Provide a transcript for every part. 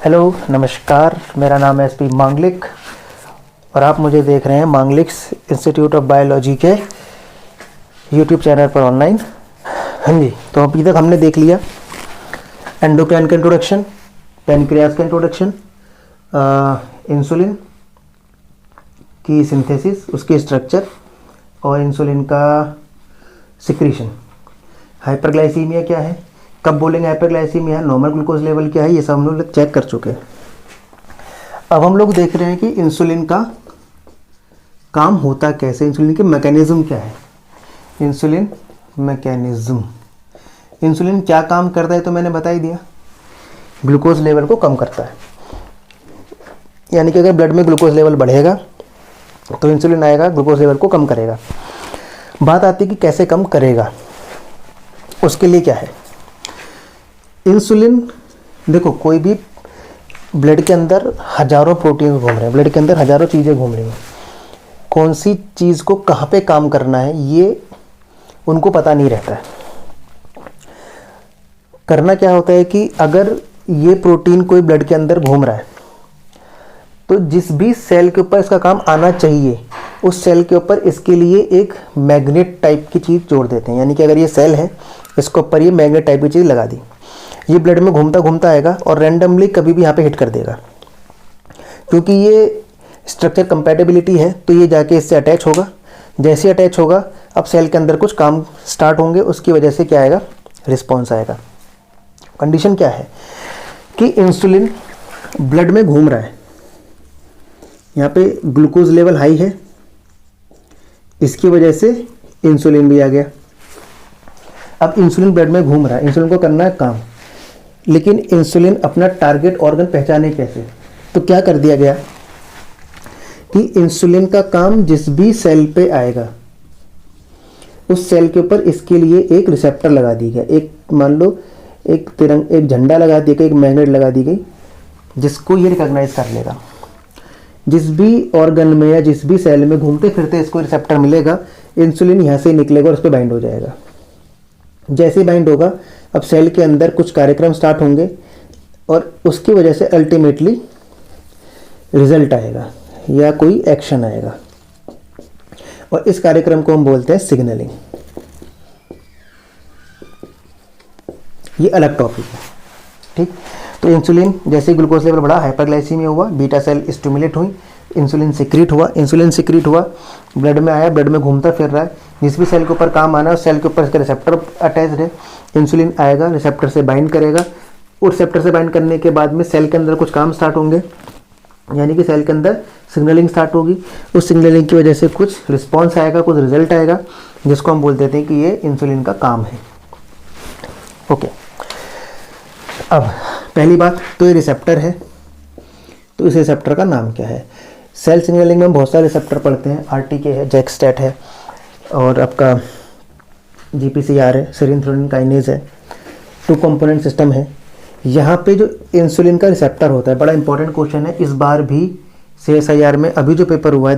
Hello नमस्कार, मेरा नाम है एसपी मांगलिक और आप मुझे देख रहे हैं मांगलिक्स इंस्टीट्यूट ऑफ बायोलॉजी के यूट्यूब चैनल पर ऑनलाइन। हाँ जी, तो अभी तक हमने देख लिया एंडोक्राइन का इंट्रोडक्शन, पैनक्रियास का इंट्रोडक्शन, इंसुलिन की सिंथेसिस, उसके स्ट्रक्चर और इंसुलिन का सिक्रीशन। हाइपरग्लाइसीमिया क्या है, कब बोलेंगे हाइपरग्लाइसीमिया है, नॉर्मल ग्लूकोज लेवल क्या है, ये सब हम लोग चेक कर चुके हैं। अब हम लोग देख रहे हैं कि इंसुलिन का काम होता कैसे, इंसुलिन की मैकेनिज्म क्या है। इंसुलिन मैकेनिज्म, इंसुलिन क्या काम करता है तो मैंने बता ही दिया, ग्लूकोज लेवल को कम करता है। यानी कि अगर ब्लड में ग्लूकोज लेवल बढ़ेगा तो इंसुलिन आएगा, ग्लूकोज लेवल को कम करेगा। बात आती है कि कैसे कम करेगा, उसके लिए क्या है। इंसुलिन, देखो कोई भी ब्लड के अंदर हजारों प्रोटीन घूम रहे हैं, ब्लड के अंदर हजारों चीज़ें घूम रही हैं, कौन सी चीज़ को कहाँ पे काम करना है ये उनको पता नहीं रहता है। करना क्या होता है कि अगर ये प्रोटीन कोई ब्लड के अंदर घूम रहा है तो जिस भी सेल के ऊपर इसका काम आना चाहिए उस सेल के ऊपर इसके लिए एक मैग्नेट टाइप की चीज़ जोड़ देते हैं। यानी कि अगर ये सेल है, इसके ऊपर ये मैग्नेट टाइप की चीज़ लगा दी, ये ब्लड में घूमता घूमता आएगा और रैंडमली कभी भी यहाँ पे हिट कर देगा। क्योंकि ये स्ट्रक्चर कंपैटिबिलिटी है तो ये जाके इससे अटैच होगा। जैसे अटैच होगा अब सेल के अंदर कुछ काम स्टार्ट होंगे, उसकी वजह से क्या आएगा, रिस्पॉन्स आएगा। कंडीशन क्या है कि इंसुलिन ब्लड में घूम रहा है, यहाँ पे ग्लूकोज लेवल हाई है, इसकी वजह से इंसुलिन भी आ गया। अब इंसुलिन ब्लड में घूम रहा है, इंसुलिन को करना है काम, लेकिन इंसुलिन अपना टारगेट ऑर्गन पहचाने कैसे, तो क्या कर दिया गया कि इंसुलिन का काम जिस भी सेल पे आएगा उस सेल के ऊपर इसके लिए एक रिसेप्टर लगा दी गया। एक मान लो एक झंडा लगा दिया गया, एक मैग्नेट लगा दी गई जिसको ये रिकॉग्नाइज कर लेगा। जिस भी ऑर्गन में या जिस भी सेल में घूमते फिरते इसको रिसेप्टर मिलेगा, इंसुलिन यहाँ से निकलेगा और उस पर बाइंड हो जाएगा। जैसे बाइंड होगा अब सेल के अंदर कुछ कार्यक्रम स्टार्ट होंगे और उसकी वजह से अल्टीमेटली रिजल्ट आएगा या कोई एक्शन आएगा, और इस कार्यक्रम को हम बोलते हैं सिग्नलिंग। ये अलग टॉपिक है, ठीक। तो इंसुलिन जैसे ग्लूकोज लेवल बढ़ा, हाइपरग्लाइसीमिया हुआ, बीटा सेल स्टिमुलेट हुई, इंसुलिन सिक्रीट हुआ, ब्लड में आया, ब्लड में घूमता फिर रहा है। जिस भी सेल के ऊपर काम आना है उस सेल के ऊपर इसका रिसेप्टर अटैच्ड है, इंसुलिन आएगा, रिसेप्टर से बाइंड करेगा, और रिसेप्टर से बाइंड करने के बाद में सेल के अंदर कुछ काम स्टार्ट होंगे, यानी कि सेल के अंदर सिग्नलिंग स्टार्ट होगी। उस सिग्नलिंग की वजह से कुछ रिस्पॉन्स आएगा, कुछ रिजल्ट आएगा, जिसको हम बोल देते हैं कि ये इंसुलिन का काम है। ओके, अब पहली बात तो ये रिसेप्टर है, तो इस रिसेप्टर का नाम क्या है। सेल सिग्नलिंग में बहुत सारे रिसेप्टर पढ़ते हैं, आरटीके है, जैकस्टेट है, और आपका जीपीसीआर है, सेरीन थ्रोनिन काइनेज है, टू कंपोनेंट सिस्टम है। यहाँ पे जो इंसुलिन का रिसेप्टर होता है, बड़ा इंपॉर्टेंट क्वेश्चन है, इस बार भी CSIR में अभी जो पेपर हुआ है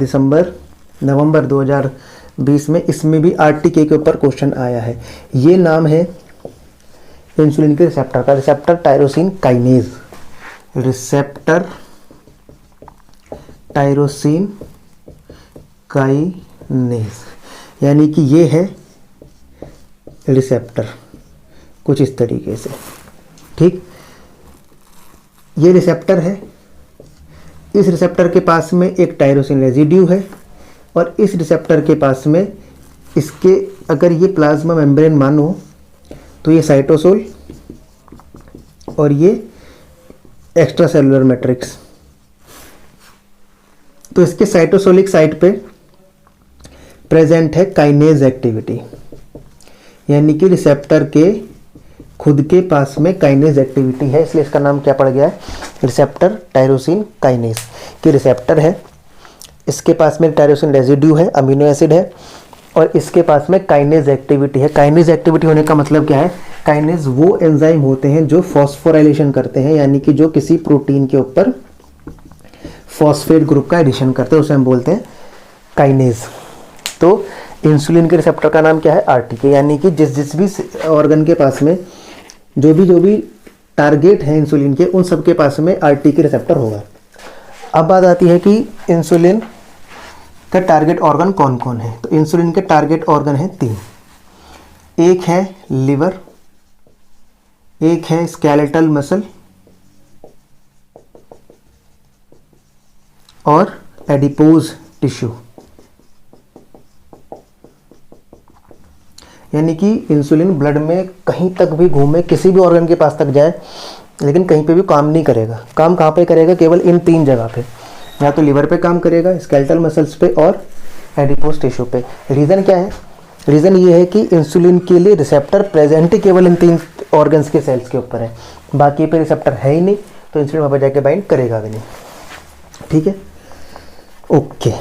नवंबर 2020 में, इसमें भी आरटीके के ऊपर क्वेश्चन आया है। ये नाम है इंसुलिन के रिसेप्टर का, receptor tyrosine kinase, receptor tyrosine kinase, यानी कि ये है रिसेप्टर कुछ इस तरीके से, ठीक। ये रिसेप्टर है, इस रिसेप्टर के पास में एक टायरोसिन रेजिड्यू है, और इस रिसेप्टर के पास में इसके अगर ये प्लाज्मा मेम्ब्रेन मानो तो ये साइटोसोल और ये एक्स्ट्रा सेलुलर मैट्रिक्स। तो इसके साइटोसोलिक साइट पे प्रेजेंट है काइनेज एक्टिविटी, यानी कि रिसेप्टर के खुद के पास में काइनेज एक्टिविटी है, इसलिए इसका नाम क्या पड़ गया है, रिसेप्टर टायरोसिन काइनेज। कि रिसेप्टर है, इसके पास में टायरोसिन रेजिड्यू है, अमीनो एसिड है, और इसके पास में काइनेज एक्टिविटी है। काइनेज एक्टिविटी होने का मतलब क्या है, काइनेज वो एंजाइम होते हैं जो फॉस्फोराइलेशन करते हैं, यानी कि जो किसी प्रोटीन के ऊपर फॉस्फेट ग्रुप का एडिशन करते हैं, उसे हम बोलते हैं काइनेज। तो इंसुलिन के रिसेप्टर का नाम क्या है, आरटीके, यानी कि जिस भी ऑर्गन के पास में जो भी टारगेट हैं इंसुलिन के, उन सब के पास में आरटी के रिसेप्टर होगा। अब बात आती है कि इंसुलिन का टारगेट ऑर्गन कौन कौन है। तो इंसुलिन के टारगेट ऑर्गन है 3। एक है लिवर, एक है स्केलेटल मसल और एडिपोज टिश्यू। यानी कि इंसुलिन ब्लड में कहीं तक भी घूमे, किसी भी ऑर्गन के पास तक जाए, लेकिन कहीं पे भी काम नहीं करेगा। काम कहाँ पे करेगा? केवल इन 3 जगह पे, या तो लिवर पे काम करेगा, स्केलेटल मसल्स पे और एडिपोज टिश्यू पे। रीज़न क्या है? रीज़न ये है कि इंसुलिन के लिए रिसेप्टर प्रेजेंट ही केवल इन 3 ऑर्गन्स के सेल्स के ऊपर है, बाकी पे रिसेप्टर है ही नहीं, तो इंसुलिन वहाँ पर जाके बाइंड करेगा भी नहीं। ठीक है, ओके।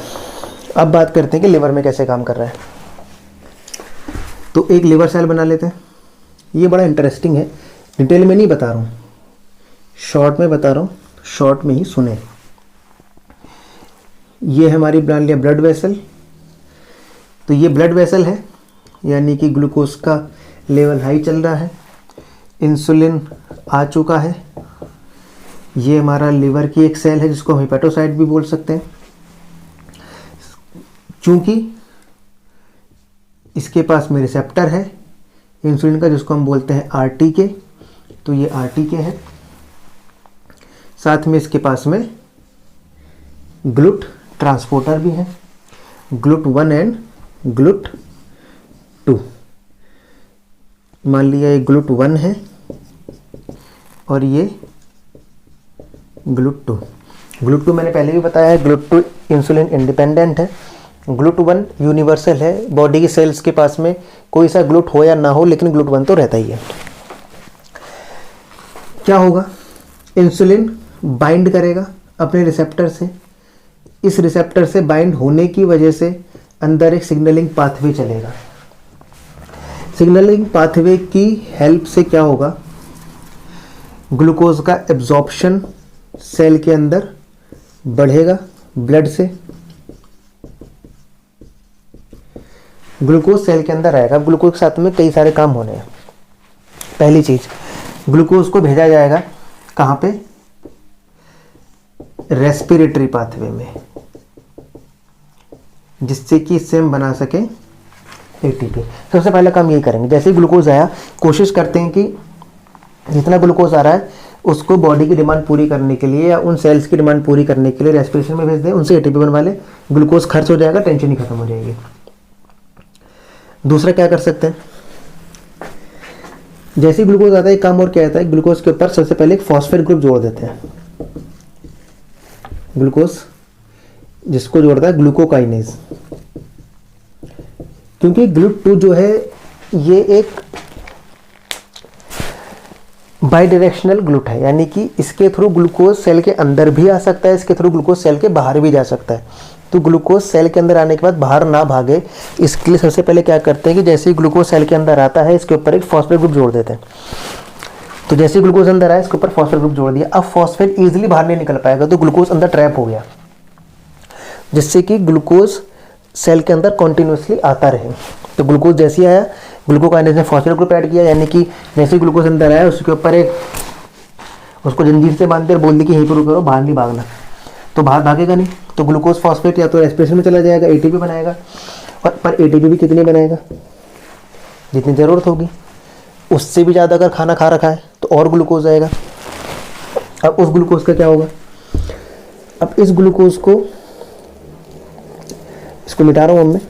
अब बात करते हैं कि लिवर में कैसे काम कर रहा है। तो एक लिवर सेल बना लेते हैं। ये बड़ा इंटरेस्टिंग है, डिटेल में नहीं बता रहा हूँ, शॉर्ट में बता रहा हूँ, शॉर्ट में ही सुने। ये हमारी बना लिया ब्लड वेसल। तो ये ब्लड वेसल है, यानी कि ग्लूकोज का लेवल हाई चल रहा है, इंसुलिन आ चुका है। ये हमारा लिवर की एक सेल है जिसको हम हेपेटोसाइट भी बोल सकते हैं, क्योंकि इसके पास में रिसेप्टर है इंसुलिन का जिसको हम बोलते हैं आरटीके। तो ये आरटीके है, साथ में इसके पास में ग्लूट ट्रांसपोर्टर भी है, GLUT1 एंड GLUT2। मान लिया ये GLUT1 है और ये GLUT2। GLUT2 मैंने पहले भी बताया है, GLUT2 इंसुलिन इंडिपेंडेंट है। GLUT1 यूनिवर्सल है, बॉडी की सेल्स के पास में कोई सा ग्लूट हो या ना हो, लेकिन GLUT1 तो रहता ही है। क्या होगा? इंसुलिन बाइंड करेगा अपने रिसेप्टर से। इस रिसेप्टर से बाइंड होने की वजह से अंदर एक सिग्नलिंग पाथवे चलेगा। सिग्नलिंग पाथवे की हेल्प से क्या होगा? ग्लूकोज का एब्जॉर्प्शन सेल के अंदर बढ़ेगा ब्लड से। ग्लूकोज सेल के अंदर आएगा, ग्लूकोज के साथ में कई सारे काम होने हैं। पहली चीज, ग्लूकोज को भेजा जाएगा कहाँ पे? रेस्पिरेटरी पाथवे में, जिससे कि इससे हम बना सके एटीपी। सबसे पहला काम यही करेंगे, जैसे ही ग्लूकोज आया कोशिश करते हैं कि जितना ग्लूकोज आ रहा है उसको बॉडी की डिमांड पूरी करने के लिए या उन सेल्स की डिमांड पूरी करने के लिए रेस्पिरेशन में भेज दें, उनसे एटीपी बनवा ले। ग्लूकोज खर्च हो जाएगा, टेंशन ही खत्म हो जाएगी। दूसरा क्या कर सकते हैं? जैसे ही ग्लूकोज आता है, एक काम और क्या आता है, ग्लूकोज के ऊपर सबसे पहले एक फॉस्फेट ग्रुप जोड़ देते हैं। ग्लूकोज जिसको जोड़ता है ग्लूकोकाइनेज, क्योंकि GLUT2 जो है ये एक बाई डायरेक्शनल ग्लूट है, यानी कि इसके थ्रू ग्लूकोज सेल के अंदर भी आ सकता है, इसके थ्रू ग्लूकोज सेल के बाहर भी जा सकता है। तो ग्लूकोज सेल के अंदर आने के बाद बाहर ना भागे, इसके लिए सबसे पहले क्या करते हैं कि जैसे ही ग्लूकोज सेल के अंदर आता है इसके ऊपर एक फॉस्फेट ग्रुप जोड़ देते हैं। तो जैसे ही ग्लूकोज अंदर आया इसके ऊपर फॉस्फेट ग्रुप जोड़ दिया। अब फॉस्फेट इजीली बाहर नहीं निकल पाएगा, तो ग्लूकोज अंदर ट्रैप हो गया, जिससे कि ग्लूकोज सेल के अंदर कॉन्टिन्यूसली आता रहे। तो ग्लूकोज जैसे ही आया, ग्लूकोकाइनेज ने फॉस्फेट ग्रुप ऐड किया, यानी कि जैसे ग्लूकोज अंदर आया उसके ऊपर एक उसको जंजीर से बांध कर बोल दी कि यहीं पर रुको, बाहर नहीं भागना। तो बाहर भागेगा नहीं, तो ग्लूकोज फॉस्फेट या तो रेस्पिरेशन में चला जाएगा, एटीपी बनाएगा। और पर एटीपी भी कितनी बनाएगा? जितनी ज़रूरत होगी। उससे भी ज़्यादा अगर खाना खा रखा है तो और ग्लूकोज आएगा। अब उस ग्लूकोज का क्या होगा? अब इस ग्लूकोज को, इसको मिटा रहा हूँ मैं।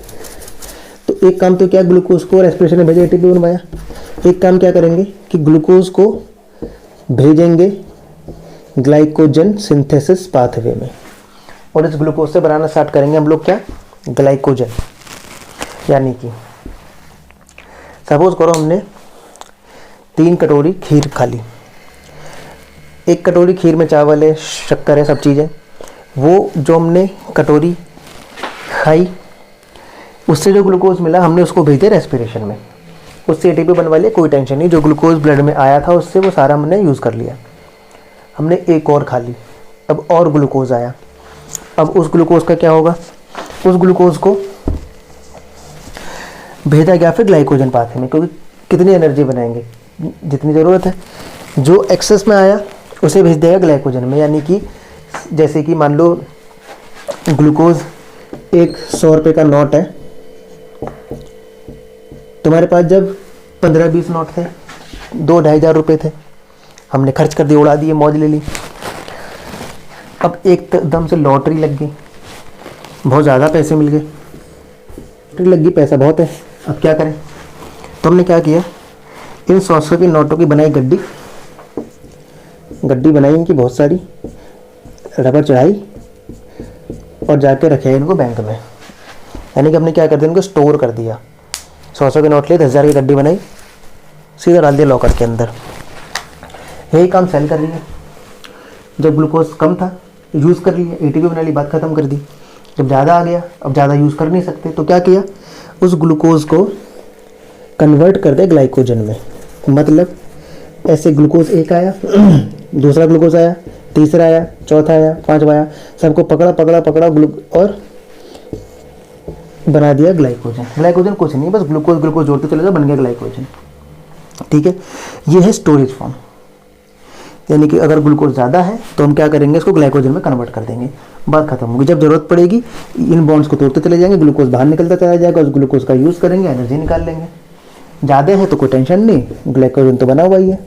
तो एक काम तो क्या, ग्लूकोज को रेस्पिरेशन में भेजा, एटीपी बनवाया। एक काम क्या करेंगे कि ग्लूकोज को भेजेंगे ग्लाइकोजन सिंथेसिस पाथवे में, और इस ग्लूकोज से बनाना स्टार्ट करेंगे हम लोग क्या? ग्लाइकोजन। यानी कि सपोज करो हमने 3 कटोरी खीर खा ली। 1 कटोरी खीर में चावल है, शक्कर है, सब चीज़ें। वो जो हमने कटोरी खाई उससे जो ग्लूकोज मिला हमने उसको भेज दिया रेस्पिरेशन में, उससे एटीपी बनवा लिया, कोई टेंशन नहीं। जो ग्लूकोज ब्लड में आया था उससे वो सारा हमने यूज़ कर लिया। हमने एक और खा ली, अब और ग्लूकोज आया। अब उस ग्लूकोज का क्या होगा? उस ग्लूकोज को भेजा गया फिर ग्लाइकोजन पाथवे में, क्योंकि कितनी एनर्जी बनाएंगे? जितनी ज़रूरत है। जो एक्सेस में आया उसे भेज देगा ग्लाइकोजन में। यानी कि जैसे कि मान लो ग्लूकोज एक 100 रुपये का नोट है, तुम्हारे पास जब 15-20 नोट थे, 2-2,500 रुपये थे, हमने खर्च कर दिए, उड़ा दिए, मौज ले ली। अब एकदम से लॉटरी लग गई, बहुत ज़्यादा पैसे मिल गए, लॉटरी लग गई, पैसा बहुत है, अब क्या करें? तो हमने क्या किया, इन 100 की नोटों की बनाई गड्डी बनाई इनकी बहुत सारी, रबर चढ़ाई और जाके रखे इनको बैंक में। यानी कि हमने क्या कर दिया, इनको स्टोर कर दिया। 100 के नोट लिए, 10,000 की गड्डी बनाई, सीधा डाल दिया लॉकर के अंदर। यही काम सेल कर रही है। जब ग्लूकोज कम था यूज़ कर लिया, एटीपी बना ली, बात ख़त्म कर दी। जब ज़्यादा आ गया, अब ज़्यादा यूज़ कर नहीं सकते, तो क्या किया, उस ग्लूकोज को कन्वर्ट कर दे ग्लाइकोजन में। मतलब ऐसे ग्लूकोज एक आया, दूसरा ग्लूकोज आया, तीसरा आया, चौथा आया, पांचवा आया, सबको पकड़ा और बना दिया ग्लाइकोजन। ग्लाइकोजन कुछ नहीं, बस ग्लूकोज जोड़ते चले जाओ, बन गया ग्लाइकोजन। ठीक है, ये है स्टोरेज फॉर्म। यानी कि अगर ग्लूकोज ज़्यादा है तो हम क्या करेंगे, इसको ग्लाइकोजन में कन्वर्ट कर देंगे, बात खत्म होगी। जब जरूरत पड़ेगी इन बॉन्ड्स को तोड़ते चले जाएंगे, ग्लूकोज बाहर निकलता चला जाएगा, उस ग्लूकोज का यूज़ करेंगे, एनर्जी निकाल लेंगे। ज़्यादा है तो कोई टेंशन नहीं, ग्लाइकोजन तो बना हुआ ही है।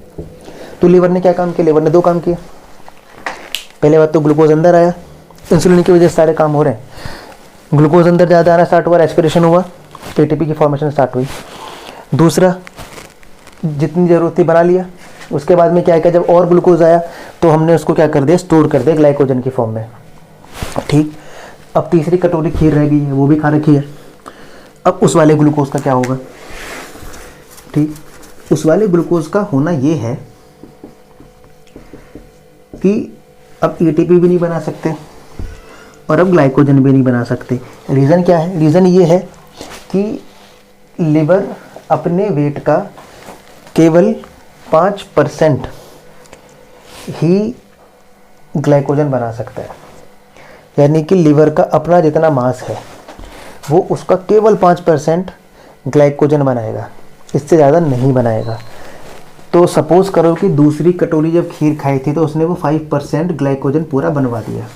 तो लीवर ने क्या काम किया, लीवर ने 2 काम किया। पहले बात तो ग्लूकोज अंदर आया, इंसुलिन की वजह से सारे काम हो रहे हैं। ग्लूकोज अंदर ज़्यादा आना स्टार्ट हुआ, रेस्पिरेशन हुआ, एटीपी की फॉर्मेशन स्टार्ट हुई। दूसरा, जितनी ज़रूरत थी बना लिया। उसके बाद में क्या किया, जब और ग्लूकोज आया तो हमने उसको क्या कर दिया, स्टोर कर दिया ग्लाइकोजन की फॉर्म में। ठीक, अब तीसरी कटोरी खीर रह गई है, वो भी खा रखी है। अब उस वाले ग्लूकोज का क्या होगा? ठीक, उस वाले ग्लूकोज का होना ये है कि अब एटीपी भी नहीं बना सकते और अब ग्लाइकोजन भी नहीं बना सकते। रीज़न क्या है? रीज़न ये है कि लिवर अपने वेट का केवल 5% ही ग्लाइकोजन बना सकता है। यानी कि लिवर का अपना जितना मास है वो उसका केवल 5% ग्लाइकोजन बनाएगा, इससे ज़्यादा नहीं बनाएगा। तो सपोज़ करो कि दूसरी कटोरी जब खीर खाई थी तो उसने वो 5% ग्लाइकोजन पूरा बनवा दिया,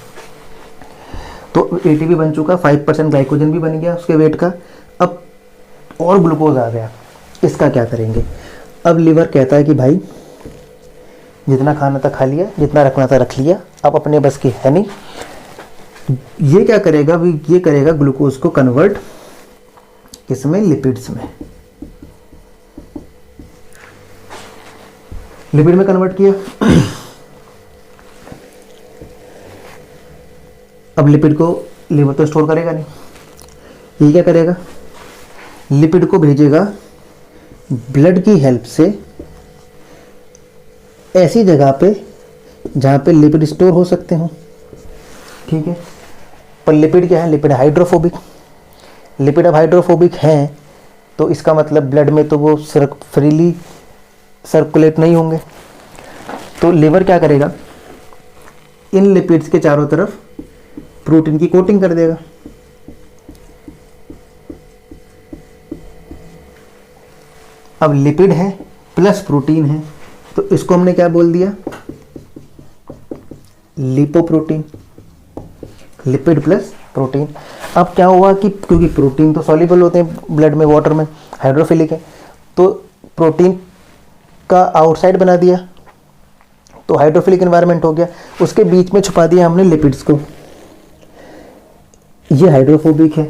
तो एटीपी बन चुका, 5% ग्लाइकोजन भी बन गया उसके वेट का। अब और ग्लूकोज आ गया, इसका क्या करेंगे? अब लिवर कहता है कि भाई जितना खाना था खा लिया, जितना रखना था रख लिया, अब अपने बस की है नहीं। ये क्या करेगा, ये करेगा ग्लूकोज को कन्वर्ट किसमें, लिपिड्स में। लिपिड में कन्वर्ट किया। अब लिपिड को लिवर तो स्टोर करेगा नहीं, ये क्या करेगा, लिपिड को भेजेगा ब्लड की हेल्प से ऐसी जगह पे जहाँ पे लिपिड स्टोर हो सकते हो। ठीक है, पर लिपिड क्या है, लिपिड हाइड्रोफोबिक। लिपिड अब हाइड्रोफोबिक हैं तो इसका मतलब ब्लड में तो वो फ्रीली सर्कुलेट नहीं होंगे। तो लिवर क्या करेगा, इन लिपिड्स के चारों तरफ प्रोटीन की कोटिंग कर देगा। अब लिपिड है प्लस प्रोटीन है तो इसको हमने क्या बोल दिया, लिपोप्रोटीन। Lipid plus protein. अब क्या हुआ कि क्योंकि प्रोटीन तो सॉल्युबल होते हैं ब्लड में, वाटर में, हाइड्रोफिलिक है, तो प्रोटीन का आउटसाइड बना दिया तो हाइड्रोफिलिक एनवायरनमेंट हो गया। उसके बीच में छुपा दिया हमने लिपिड्स को। ये हाइड्रोफोबिक है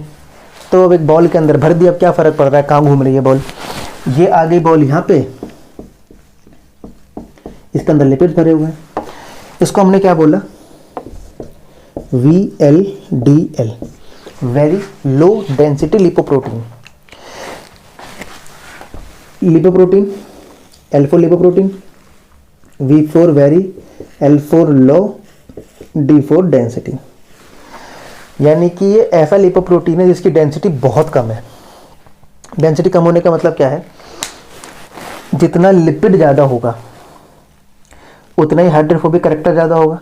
तो अब एक बॉल के अंदर भर दिया। अब क्या फ़र्क पड़ रहा है, कहाँ घूम रही है बॉल, ये आ गई बॉल यहाँ पे, इसके अंदर लिपिड भरे हुए हैं। इसको हमने क्या बोला, VLDL, very low density lipoprotein. Lipoprotein, L4 lipoprotein, V4 very, L4 लो, D4 डेंसिटी। यानी कि ये ऐसा लिपोप्रोटीन है जिसकी डेंसिटी बहुत कम है। डेंसिटी कम होने का मतलब क्या है, जितना लिपिड ज़्यादा होगा उतना ही हाइड्रोफोबिक करैक्टर ज़्यादा होगा।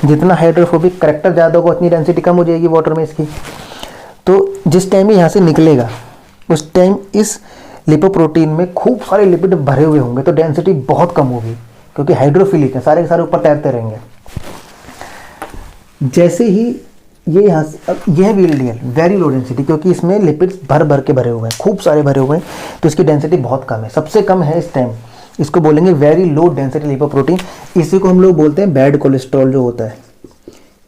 जितना हाइड्रोफोबिक करैक्टर ज़्यादा होगा उतनी डेंसिटी कम हो जाएगी वाटर में इसकी। तो जिस टाइम ये यहाँ से निकलेगा उस टाइम इस लिपोप्रोटीन में खूब सारे लिपिड भरे हुए होंगे तो डेंसिटी बहुत कम होगी। क्योंकि हाइड्रोफिलिक है, सारे के सारे ऊपर तैरते रहेंगे। जैसे ही ये यहाँ से, यह है VLDL वेरी लो डेंसिटी, क्योंकि इसमें लिपिड्स भर भर के भरे हुए हैं, खूब सारे भरे हुए हैं, तो इसकी डेंसिटी बहुत कम है, सबसे कम है इस टाइम। इसको बोलेंगे वेरी लो डेंसिटी लिपोप्रोटीन। इसी को हम लोग बोलते हैं बैड कोलेस्ट्रॉल जो होता है,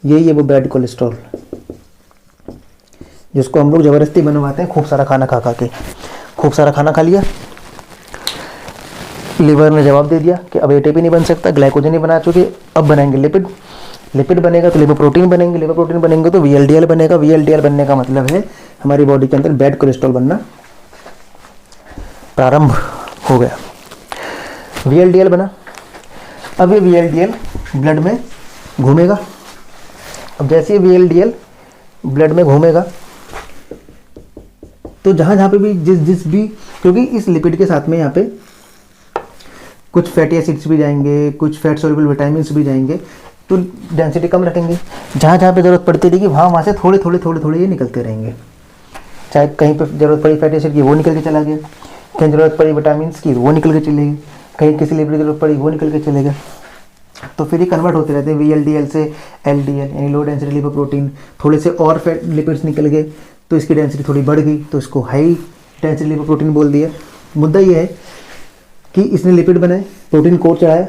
यही है वो बैड कोलेस्ट्रॉल, जिसको हम लोग ज़बरदस्ती बनवाते हैं खूब सारा खाना खा खा के। खूब सारा खाना खा लिया, लीवर ने जवाब दे दिया कि अब एटीपी नहीं बन सकता, ग्लाइकोजन नहीं बना चुके, अब बनाएंगे लिपिड। लिपिड बनेगा तो लिपोप्रोटीन बनेंगे, लिपोप्रोटीन बनेंगे तो VLDL बनेगा। VLDL बनने का मतलब है हमारी बॉडी के अंदर बैड कोलेस्ट्रॉल बनना प्रारंभ हो गया। VLDL बना, अब ये VLDL ब्लड में घूमेगा। अब जैसे ये VLDL ब्लड में घूमेगा तो जहाँ जहाँ पे भी जिस भी, क्योंकि इस लिपिड के साथ में यहाँ पे कुछ फैटी एसिड्स भी जाएंगे, कुछ फैट सोल्यूबल विटामिन्स भी जाएंगे, तो डेंसिटी कम रखेंगे। जहाँ जहाँ पे ज़रूरत पड़ती रहेगी वहाँ से थोड़े थोड़े ये निकलते रहेंगे। चाहे कहीं पे ज़रूरत पड़ी फैटी एसिड की, वो निकल के चला गया, कहीं ज़रूरत पड़ी विटामिन्स की, वो निकल के चलेगी, कहीं किसी लिपिड की ज़रूरत पड़ी, वो निकल के चलेगा। तो फिर ये कन्वर्ट होते रहते हैं VLDL से LDL, यानी लो डेंसिटी लिपोप्रोटीन। थोड़े से और फैट लिपिड्स निकल गए तो इसकी डेंसिटी थोड़ी बढ़ गई, तो इसको हाई डेंसिटी लिपोप्रोटीन बोल दिया। मुद्दा ये है कि इसने लिपिड बनाए, प्रोटीन कोट चढ़ाया,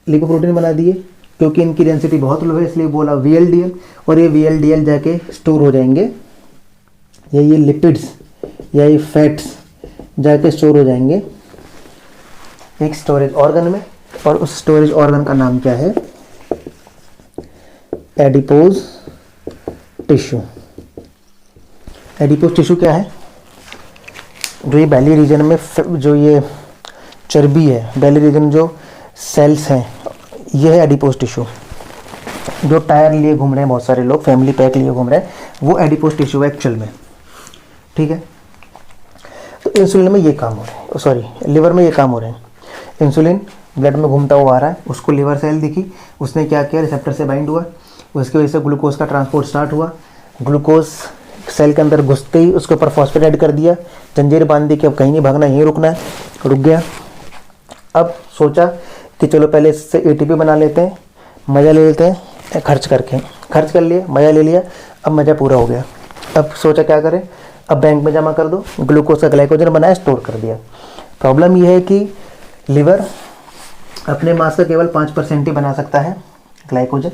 लिपोप्रोटीन बना दिए, क्योंकि इनकी डेंसिटी बहुत लो है इसलिए बोला VLDL, और ये VLDL जाके स्टोर हो जाएंगे, या ये लिपिड्स या ये फैट्स जाके स्टोर हो जाएंगे एक स्टोरेज ऑर्गन में, और उस स्टोरेज ऑर्गन का नाम क्या है? Adipose tissue. एडिपोज टिश्यू क्या है? जो ये बेली रीजन में जो ये चर्बी है, बेली रीजन जो सेल्स हैं, ये है एडिपोज टिश्यू। जो टायर लिए घूम रहे हैं बहुत सारे लोग, फैमिली पैक लिए घूम रहे हैं, वो एडिपोज टिश्यू है एक्चुअल में, ठीक है। तो इंसुलिन में ये काम हो रहा है, सॉरी लिवर में ये काम हो रहे हैं। इंसुलिन ब्लड में घूमता हुआ आ रहा है, उसको लिवर सेल दिखी, उसने क्या किया, रिसेप्टर से बाइंड हुआ, उसकी वजह से ग्लूकोज का ट्रांसपोर्ट स्टार्ट हुआ। ग्लूकोज सेल के अंदर घुसते ही उसके ऊपर फॉस्फेट ऐड कर दिया, जंजीर बांध दी कि अब कहीं नहीं भागना, यहीं रुकना है, रुक गया। अब सोचा कि चलो पहले इससे ATP बना लेते हैं, मज़ा ले लेते हैं, खर्च कर लिया, मज़ा ले लिया, अब मज़ा पूरा हो गया। अब सोचा क्या करें, अब बैंक में जमा कर दो, ग्लूकोज का ग्लाइकोजन बनाया, स्टोर कर दिया। प्रॉब्लम यह है कि लिवर अपने मास का केवल 5% ही बना सकता है ग्लाइकोजन।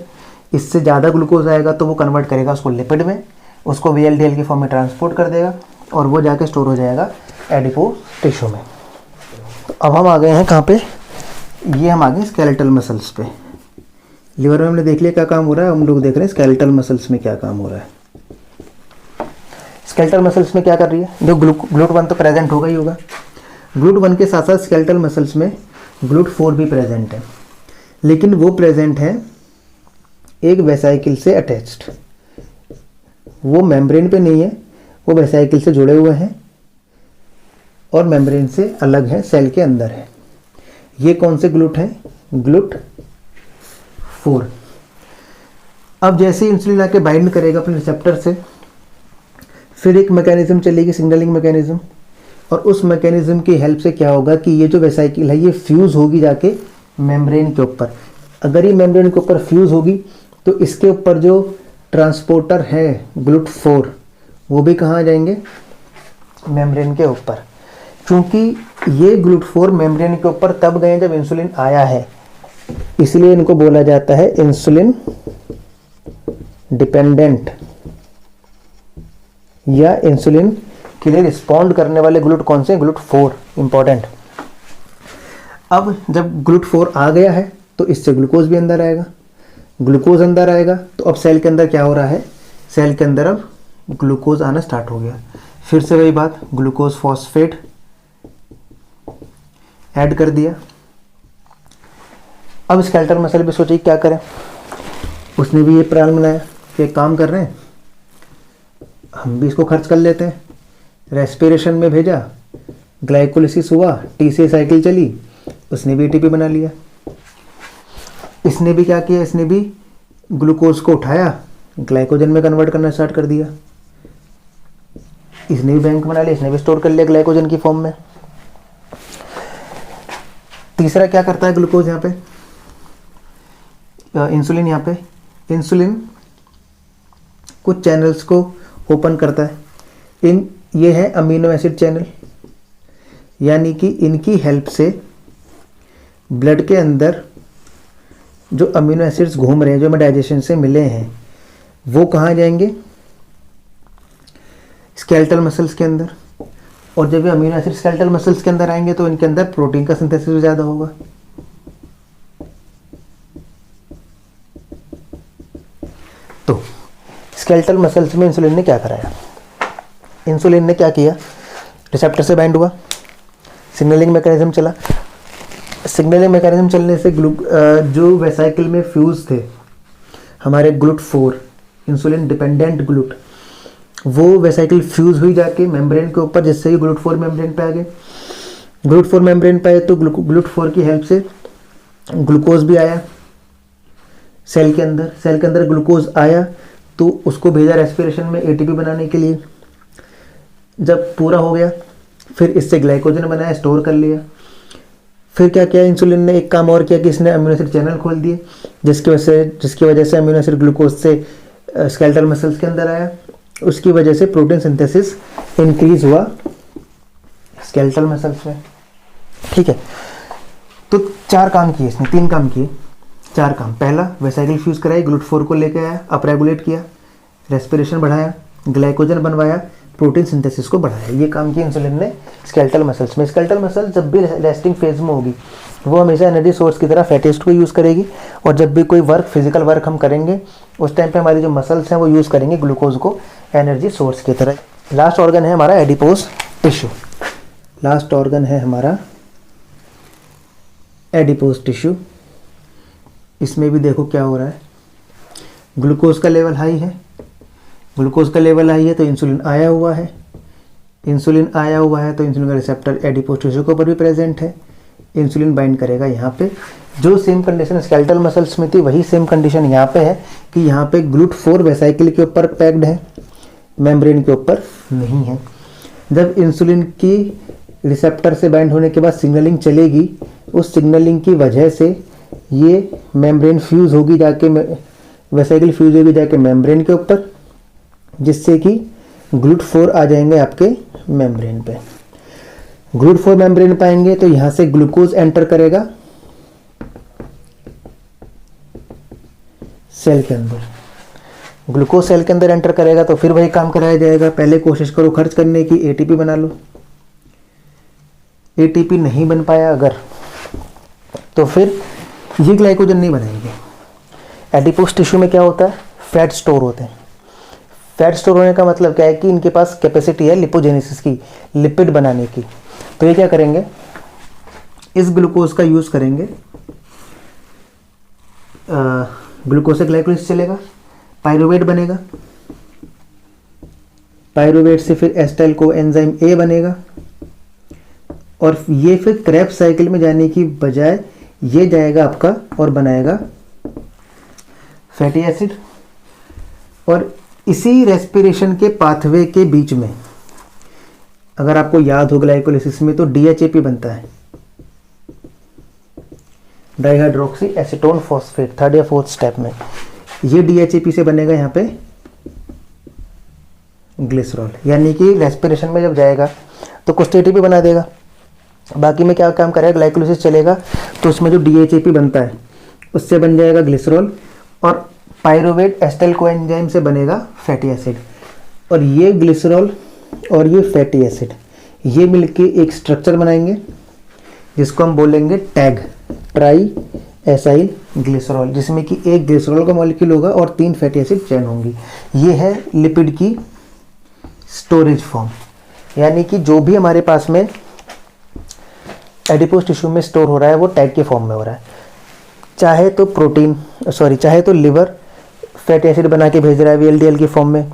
इससे ज़्यादा ग्लूकोज आएगा तो वो कन्वर्ट करेगा उसको लिपिड में, उसको VLDL की फॉर्म में ट्रांसपोर्ट कर देगा, और वो जाके स्टोर हो जाएगा एडिपोज टिश्यू में। तो अब हम आ गए हैं कहाँ पे? ये हम आ गए स्केलेटल मसल्स पे। लिवर में हमने देख लिया क्या काम हो रहा है, हम लोग देख रहे हैं स्केलेटल मसल्स में क्या काम हो रहा है। स्केलेटल मसल्स में क्या कर रही है? जो GLUT1 तो प्रेजेंट होगा ही होगा, GLUT1 के साथ साथ स्केलेटल मसल्स में GLUT4 भी प्रेजेंट है, लेकिन वो प्रेजेंट है एक वेसाइकिल से अटैच्ड, वो मेम्ब्रेन पे नहीं है, वो वेसाइकिल से जुड़े हुए हैं और मेम्ब्रेन से अलग है, सेल के अंदर है। ये कौन से ग्लूट हैं? GLUT4। अब जैसे इंसुलिन आके बाइंड करेगा अपने रिसेप्टर से, फिर एक मैकेनिज्म चलेगी, सिग्नलिंग मैकेनिज्म, और उस मैकेनिज्म की हेल्प से क्या होगा कि ये जो वेसाइकिल है ये फ्यूज़ होगी जाके मेम्ब्रेन के ऊपर। अगर ये मेम्ब्रेन के ऊपर फ्यूज़ होगी तो इसके ऊपर जो ट्रांसपोर्टर है GLUT4 वो भी कहाँ आ जाएंगे? मेम्ब्रेन के ऊपर। क्योंकि ये GLUT4 मेम्ब्रेन के ऊपर तब गए जब इंसुलिन आया है, इसलिए इनको बोला जाता है इंसुलिन डिपेंडेंट, या इंसुलिन के लिए रिस्पॉन्ड करने वाले ग्लूट कौन से? GLUT4 important. अब जब GLUT4 आ गया है तो इससे ग्लूकोज भी अंदर आएगा, ग्लूकोज अंदर आएगा तो अब सेल के अंदर क्या हो रहा है? सेल के अंदर अब ग्लूकोज आना स्टार्ट हो गया। फिर से वही बात, ग्लूकोज फॉस्फेट ऐड कर दिया। अब स्केलेटल मसल भी सोचिए क्या करें, उसने भी ये प्लान बनाया कि एक काम कर रहे हैं, हम भी इसको खर्च कर लेते हैं। रेस्पिरेशन में भेजा, ग्लाइकोलिसिस हुआ, TCA साइकिल चली, उसने भी ATP बना लिया। इसने भी क्या किया? इसने भी ग्लूकोज को उठाया, ग्लाइकोजन में कन्वर्ट करना स्टार्ट कर दिया। इसने भी बैंक बना लिया, इसने भी स्टोर कर लिया ग्लाइकोजन की फॉर्म में। तीसरा क्या करता है ग्लूकोज यहाँ पे? इंसुलिन यहाँ पे, इंसुलिन कुछ चैनल्स को ओपन करता है। ये है अमीनो एसिड चैनल, यानी कि इनकी हेल्प से ब्लड के अंदर जो अमीनो एसिड्स घूम रहे हैं, जो हमें डाइजेशन से मिले हैं, वो कहाँ जाएंगे? स्केलेटल मसल्स के अंदर। और जब ये अमीनो एसिड स्केलेटल मसल्स के अंदर आएंगे तो इनके अंदर प्रोटीन का सिंथेसिस भी ज़्यादा होगा। तो स्केलेटल मसल्स में इंसुलिन ने क्या कराया? इंसुलिन ने क्या किया? रिसेप्टर से बाइंड हुआ, सिग्नलिंग मैकेनिज्म चला। सिग्नलिंग मैकेनिज्म चलने से जो वेसाइकिल में फ्यूज थे हमारे GLUT4, इंसुलिन डिपेंडेंट ग्लूट, वो वेसाइकिल फ्यूज हुई जाके मेम्ब्रेन के ऊपर, जिससे ही GLUT4 मेम्ब्रेन पे आ गए। GLUT4 मेम्ब्रेन पे आए तो GLUT4 की हेल्प से ग्लूकोज भी आया सेल के अंदर। सेल के अंदर ग्लूकोज आया तो उसको भेजा रेस्पिरेशन में एटीपी बनाने के लिए। जब पूरा हो गया फिर इससे ग्लाइकोजन बनाया, स्टोर कर लिया। फिर क्या किया इंसुलिन ने? एक काम और किया कि इसने अमीनो एसिड चैनल खोल दिए, जिसकी वजह से अमीनो एसिड ग्लूकोज से स्केलेटल मसल्स के अंदर आया। उसकी वजह से प्रोटीन सिंथेसिस इंक्रीज हुआ स्केलेटल मसल्स में। ठीक है, तो 4 काम किए इसने, 3 काम किए, 4 काम। पहला, वेसाइकिल फ्यूज कराई, GLUT4 को लेकर आया, अपरेगुलेट किया, रेस्पिरेशन बढ़ाया, ग्लाइकोजन बनवाया, प्रोटीन सिंथेसिस को बढ़ाया। ये काम किया इंसुलिन ने स्केलेटल मसल्स में। स्केलेटल मसल जब भी रेस्टिंग फेज में होगी वो हमेशा एनर्जी सोर्स की तरह फैटी एसिड को यूज़ करेगी, और जब भी कोई वर्क, फिजिकल वर्क हम करेंगे उस टाइम पे हमारी जो मसल्स हैं वो यूज़ करेंगे ग्लूकोज को एनर्जी सोर्स की तरह। लास्ट ऑर्गन है हमारा एडिपोज टिश्यू। लास्ट ऑर्गन है हमारा एडिपोज टिश्यू। इसमें भी देखो क्या हो रहा है, ग्लूकोज का लेवल हाई है। ग्लूकोज का लेवल हाई है तो इंसुलिन आया हुआ है। इंसुलिन आया हुआ है तो इंसुलिन का रिसेप्टर एडिपोज टिश्यू के ऊपर भी प्रेजेंट है। इंसुलिन बाइंड करेगा यहाँ पे। जो सेम कंडीशन स्केलेटल मसल्स में थी वही सेम कंडीशन यहाँ पे है कि यहाँ पे GLUT4 वेसाइकिल के ऊपर पैक्ड है, मेम्ब्रेन के ऊपर नहीं है। जब इंसुलिन की रिसेप्टर से बाइंड होने के बाद सिग्नलिंग चलेगी, उस सिग्नलिंग की वजह से ये मेम्ब्रेन फ्यूज होगी जाके, वेसाइकिल फ्यूज होगी जाके मेम्ब्रेन के ऊपर, जिससे कि GLUT4 आ जाएंगे आपके मेम्ब्रेन पे। GLUT4 मेम्ब्रेन पाएंगे तो यहाँ से ग्लूकोज एंटर करेगा सेल के अंदर। ग्लूकोज सेल के अंदर एंटर करेगा तो फिर वही काम कराया जाएगा। पहले कोशिश करो खर्च करने की, एटीपी बना लो। एटीपी नहीं बन पाया अगर, तो फिर ये ग्लाइकोजन नहीं बनाएंगे। एडिपोज टिश्यू में क्या होता है? फैट स्टोर होते हैं। फैट स्टोर होने का मतलब क्या है कि इनके पास कैपेसिटी है लिपोजेनेसिस की, लिपिड बनाने की। तो ये क्या करेंगे? इस ग्लूकोज का यूज़ करेंगे। ग्लूकोज से ग्लाइकोलिसिस चलेगा, पायरुवेट बनेगा, पायरुवेट से फिर एसिटाइल को एंजाइम ए बनेगा, और ये फिर क्रेब्स साइकिल में जाने की बजाय ये जाएगा आपका और बनाएगा फैटी एसिड। और इसी रेस्पिरेशन के पाथवे के बीच में, अगर आपको याद हो ग्लाइकोलिसिस में तो DHAP बनता है, डाइहाइड्रोक्सी एसीटोन फॉस्फेट, 3rd या 4th स्टेप में। ये DHAP से बनेगा यहाँ पे ग्लिसरॉल, यानी कि रेस्पिरेशन में जब जाएगा तो कुछ ATP बना देगा। बाकी में क्या काम करेगा? ग्लाइकोलिसिस चलेगा तो उसमें जो DHAP बनता है उससे बन जाएगा ग्लिसरॉल, और पायरुवेट एसिटाइल कोएंजाइम से बनेगा फैटी एसिड। और ये ग्लिसरॉल और ये फैटी एसिड ये मिलके एक स्ट्रक्चर बनाएंगे जिसको हम बोलेंगे टैग, ट्राई एसाइल ग्लिसरॉल, जिसमें कि एक ग्लिसरॉल का मॉलिक्यूल होगा और 3 फैटी एसिड चेन होंगी। ये है लिपिड की स्टोरेज फॉर्म, यानी कि जो भी हमारे पास में एडिपोज टिश्यू में स्टोर हो रहा है वो टैग के फॉर्म में हो रहा है। चाहे तो लिवर फैटी एसिड बना के भेज रहा है VLDL की फॉर्म में,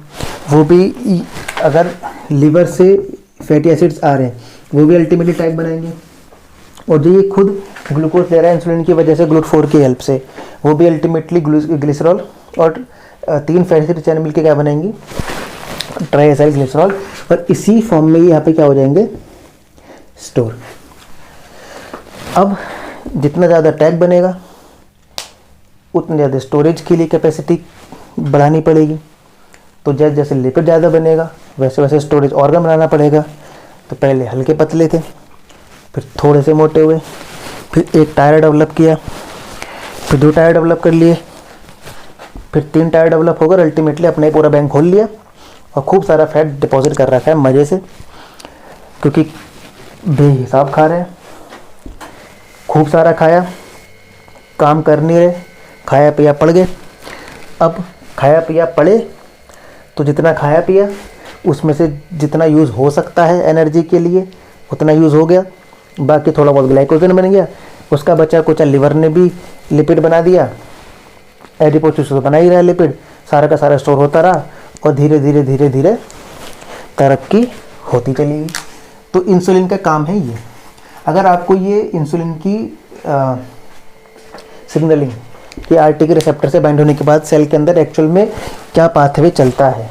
वो भी अगर लिवर से फैटी एसिड्स आ रहे हैं वो भी अल्टीमेटली टैग बनाएंगे। और जो ये खुद ग्लूकोज ले रहा है इंसुलिन की वजह से GLUT4 की हेल्प से, वो भी अल्टीमेटली ग्लिसरॉल और 3 फैटी एसिड चैन मिलकर क्या बनाएंगी? ट्राइएसाइल ग्लिसरॉल। और इसी फॉर्म में यहाँ पे क्या हो जाएंगे? स्टोर। अब जितना ज़्यादा टैग बनेगा उतनी ज़्यादा स्टोरेज के लिए कैपेसिटी बढ़ानी पड़ेगी। तो जैसे जैसे लिपिड ज़्यादा बनेगा वैसे वैसे स्टोरेज ऑर्गन बनाना पड़ेगा। तो पहले हल्के पतले थे, फिर थोड़े से मोटे हुए, फिर एक टायर डेवलप किया, फिर 2 टायर डेवलप कर लिए, फिर 3 टायर डेवलप होकर अल्टीमेटली अपना ही पूरा बैंक खोल लिया और खूब सारा फैट डिपॉजिट कर रखा है मज़े से, क्योंकि बेहिसाब खा रहे हैं, खूब सारा खाया, काम कर नहीं रहे, खाया पिया पड़ गए। अब खाया पिया पड़े तो जितना खाया पिया उसमें से जितना यूज़ हो सकता है एनर्जी के लिए उतना यूज़ हो गया, बाकी थोड़ा बहुत ग्लाइकोजन बन गया, उसका बचा कुछ लिवर ने भी लिपिड बना दिया, एडिपोज तो बना ही रहा है लिपिड, सारा का सारा स्टोर होता रहा और धीरे धीरे धीरे धीरे तरक्की होती चली गई। तो इंसुलिन का काम है ये। अगर आपको ये इंसुलिन की सिग्नलिंग कि आरटी के रिसेप्टर से बाइंड होने के बाद सेल के अंदर एक्चुअल में क्या पाथवे चलता है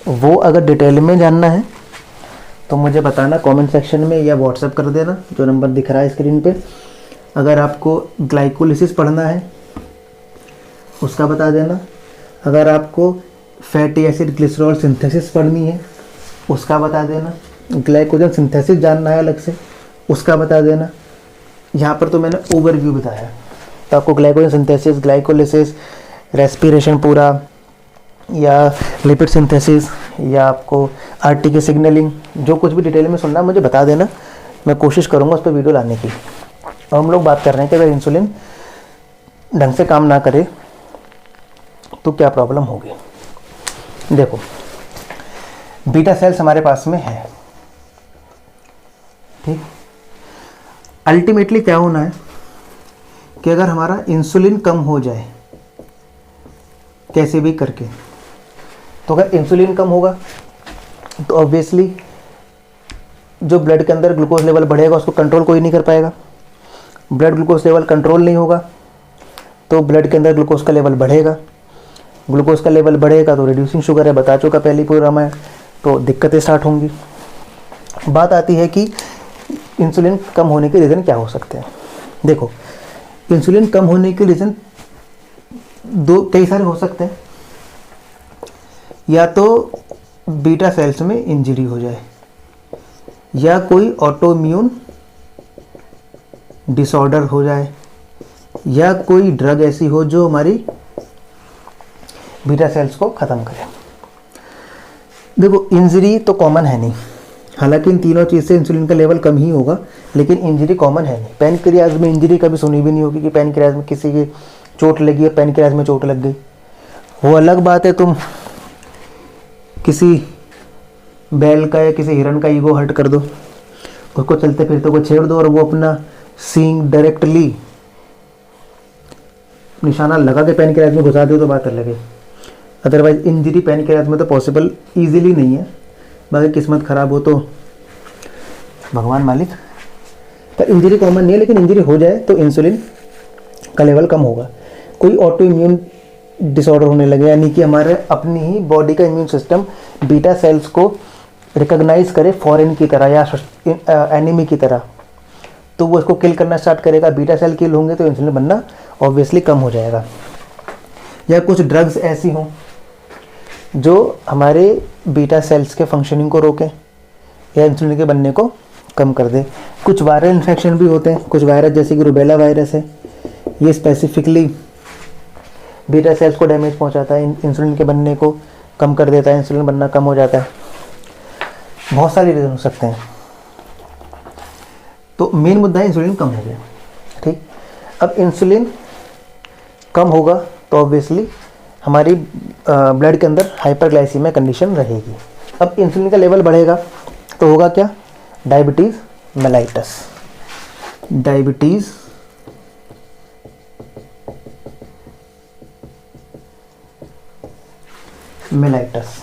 वो अगर डिटेल में जानना है तो मुझे बताना कमेंट सेक्शन में या व्हाट्सएप कर देना, जो नंबर दिख रहा है स्क्रीन पे। अगर आपको ग्लाइकोलिसिस पढ़ना है उसका बता देना। अगर आपको फैटी एसिड ग्लिसरॉल सिंथेसिस पढ़नी है उसका बता देना। ग्लाइकोजन सिंथेसिस जानना है अलग से उसका बता देना। यहाँ पर तो मैंने ओवरव्यू बताया, तो आपको ग्लाइकोजन सिंथेसिस, ग्लाइकोलिसिस, रेस्पिरेशन पूरा, या लिपिड सिंथेसिस, या आपको आरटी की सिग्नलिंग, जो कुछ भी डिटेल में सुनना है मुझे बता देना, मैं कोशिश करूँगा उस पर वीडियो लाने की। और हम लोग बात कर रहे हैं कि अगर इंसुलिन ढंग से काम ना करे तो क्या प्रॉब्लम होगी। देखो, बीटा सेल्स हमारे पास में है, ठीक। अल्टीमेटली क्या होना है कि अगर हमारा इंसुलिन कम हो जाए कैसे भी करके, तो अगर इंसुलिन कम होगा तो ऑब्वियसली जो ब्लड के अंदर ग्लूकोज लेवल बढ़ेगा उसको कंट्रोल कोई नहीं कर पाएगा। ब्लड ग्लूकोज लेवल कंट्रोल नहीं होगा तो ब्लड के अंदर ग्लूकोज का लेवल बढ़ेगा, ग्लूकोज का लेवल बढ़ेगा तो रिड्यूसिंग शुगर है, बता चुका पहले पूरा रामायण, तो दिक्कतें स्टार्ट होंगी। बात आती है कि इंसुलिन कम होने के रीज़न क्या हो सकते हैं। देखो, इंसुलिन कम होने के रीज़न कई सारे हो सकते हैं। या तो बीटा सेल्स में इंजरी हो जाए, या कोई ऑटोइम्यून डिसऑर्डर हो जाए, या कोई ड्रग ऐसी हो जो हमारी बीटा सेल्स को ख़त्म करे। देखो, इंजरी तो कॉमन है नहीं, हालांकि इन तीनों चीज़ से इंसुलिन का लेवल कम ही होगा, लेकिन इंजरी कॉमन है नहीं। पैनक्रियाज में इंजरी कभी सुनी भी नहीं होगी कि पैनक्रियाज में किसी की चोट लगी और पैनक्रियाज में चोट लग गई। वो अलग बात है, तुम किसी बैल का या किसी हिरन का ईगो हर्ट कर दो, उसको चलते फिरते को छेड़ दो और वो अपना सींग डायरेक्टली निशाना लगा के पैनक्रियाज में घुसा दो तो बात अलग है। अदरवाइज इंजरी पैनक्रियाज में तो पॉसिबल ईजिली नहीं है, बाकी किस्मत ख़राब हो तो भगवान मालिक। पर इंजरी कॉमन नहीं है, लेकिन इंजरी हो जाए तो इंसुलिन का लेवल कम होगा। कोई ऑटो इम्यून डिसऑर्डर होने लगे, यानी कि हमारे अपनी ही बॉडी का इम्यून सिस्टम बीटा सेल्स को रिकॉग्नाइज करे फॉरेन की तरह या एनिमी की तरह, तो वो इसको किल करना स्टार्ट करेगा। बीटा सेल किल होंगे तो इंसुलिन बनना ऑब्वियसली कम हो जाएगा। या कुछ ड्रग्स ऐसी हों जो हमारे बीटा सेल्स के फंक्शनिंग को रोकें या इंसुलिन के बनने को कम कर दे। कुछ वायरल इन्फेक्शन भी होते हैं, कुछ वायरस जैसे कि रूबेला वायरस है, ये स्पेसिफिकली बीटा सेल्स को डैमेज पहुंचाता है, इंसुलिन के बनने को कम कर देता है, इंसुलिन बनना कम हो जाता है। बहुत सारे रीज़न हो सकते हैं, तो मेन मुद्दा है इंसुलिन कम हो गया, ठीक। अब इंसुलिन कम होगा तो ऑब्वियसली हमारी ब्लड के अंदर हाइपरग्लाइसीमिया कंडीशन रहेगी। अब इंसुलिन का लेवल बढ़ेगा तो होगा क्या, डायबिटीज़ मेलाइटस। Diabetes mellitus